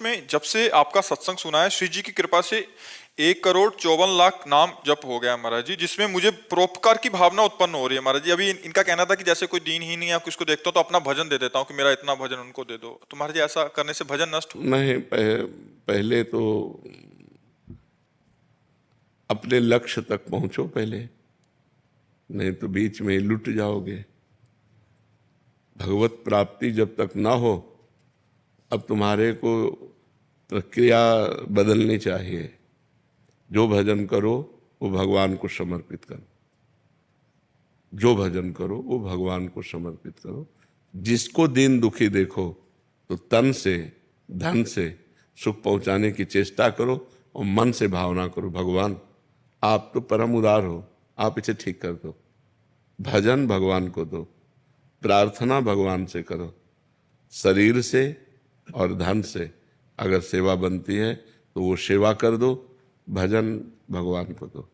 में जब से आपका सत्संग सुना है, श्री जी की कृपा से 1,54,00,000 नाम जप हो गया महाराज जी, जिसमें मुझे परोपकार की भावना उत्पन्न हो रही है महाराज जी। अभी इनका कहना था कि जैसे कोई दीन ही नहीं है, किसको देखता हो तो अपना भजन दे देता हूँ कि मेरा इतना भजन उनको दे दो। तो महाराज जी ऐसा करने से भजन नष्ट हो? नहीं, पहले तो अपने लक्ष्य तक पहुंचो पहले, नहीं तो बीच में लुट जाओगे। भगवत प्राप्ति जब तक ना हो, अब तुम्हारे को प्रक्रिया बदलनी चाहिए। जो भजन करो वो भगवान को समर्पित करो, जो भजन करो वो भगवान को समर्पित करो। जिसको दीन दुखी देखो तो तन से धन से सुख पहुंचाने की चेष्टा करो और मन से भावना करो, भगवान आप तो परम उदार हो, आप इसे ठीक कर दो। भजन भगवान को दो, प्रार्थना भगवान से करो। शरीर से और धन से अगर सेवा बनती है तो वो सेवा कर दो, भजन भगवान को दो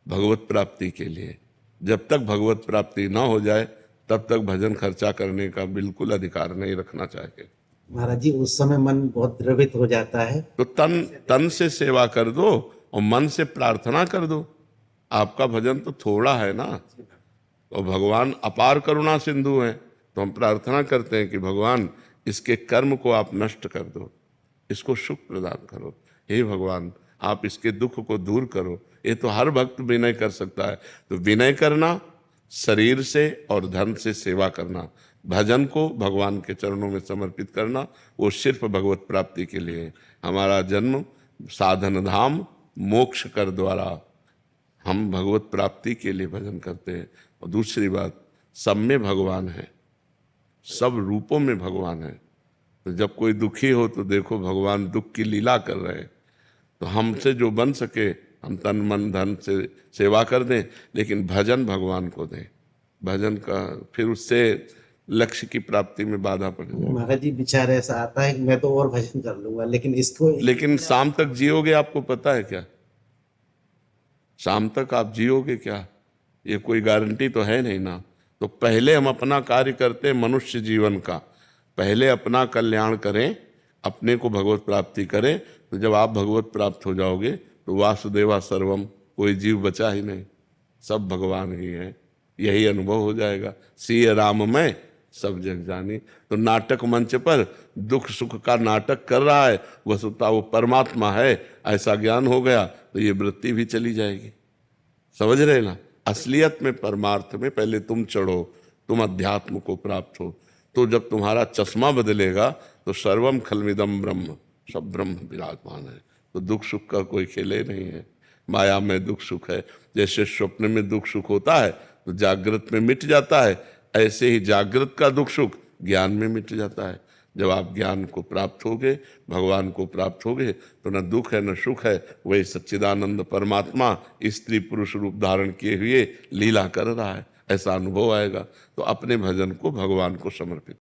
भगवत प्राप्ति के लिए। जब तक भगवत प्राप्ति ना हो जाए तब तक भजन खर्चा करने का बिल्कुल अधिकार नहीं रखना चाहिए। महाराज जी उस समय मन बहुत द्रवित हो जाता है, तो तन से सेवा कर दो और मन से प्रार्थना कर दो। आपका भजन तो थोड़ा है ना, और भगवान अपार करुणा सिंधु हैं, तो हम प्रार्थना करते हैं कि भगवान इसके कर्म को आप नष्ट कर दो, इसको सुख प्रदान करो। हे भगवान आप इसके दुख को दूर करो। ये तो हर भक्त विनय कर सकता है। तो विनय करना, शरीर से और धन से सेवा करना, भजन को भगवान के चरणों में समर्पित करना, वो सिर्फ भगवत प्राप्ति के लिए। हमारा जन्म साधन धाम मोक्ष कर द्वारा, हम भगवत प्राप्ति के लिए भजन करते हैं। और दूसरी बात, सब में भगवान है, सब रूपों में भगवान है। तो जब कोई दुखी हो तो देखो भगवान दुख की लीला कर रहे हैं। तो हमसे जो बन सके हम तन मन धन से सेवा कर दें, लेकिन भजन भगवान को दें। भजन का फिर उससे लक्ष्य की प्राप्ति में बाधा पड़ जाए। महाराज जी विचार ऐसा आता है कि मैं तो और भजन कर लूंगा, लेकिन शाम तक जियोगे आपको पता है क्या? शाम तक आप जियोगे क्या? ये कोई गारंटी तो है नहीं ना। तो पहले हम अपना कार्य करते हैं मनुष्य जीवन का, पहले अपना कल्याण करें, अपने को भगवत प्राप्ति करें। तो जब आप भगवत प्राप्त हो जाओगे तो वासुदेवा सर्वम, कोई जीव बचा ही नहीं, सब भगवान ही है। यही अनुभव हो जाएगा। सिय राम में सब जग जानी। तो नाटक मंच पर दुख सुख का नाटक कर रहा है, वस्तुतः वो परमात्मा है, ऐसा ज्ञान हो गया तो ये वृत्ति भी चली जाएगी। समझ रहे ना? असलियत में परमार्थ में पहले तुम चढ़ो, तुम अध्यात्म को प्राप्त हो। तो जब तुम्हारा चश्मा बदलेगा तो सर्वम खलमिदम ब्रह्म, सब ब्रह्म विराजमान है। तो दुख सुख का कोई खेले नहीं है। माया में दुख सुख है। जैसे स्वप्न में दुख सुख होता है तो जागृत में मिट जाता है, ऐसे ही जागृत का दुख सुख ज्ञान में मिट जाता है। जब आप ज्ञान को प्राप्त होगे, भगवान को प्राप्त होगे, तो न दुख है न सुख है, वही सच्चिदानंद परमात्मा स्त्री पुरुष रूप धारण किए हुए लीला कर रहा है, ऐसा अनुभव आएगा। तो अपने भजन को भगवान को समर्पित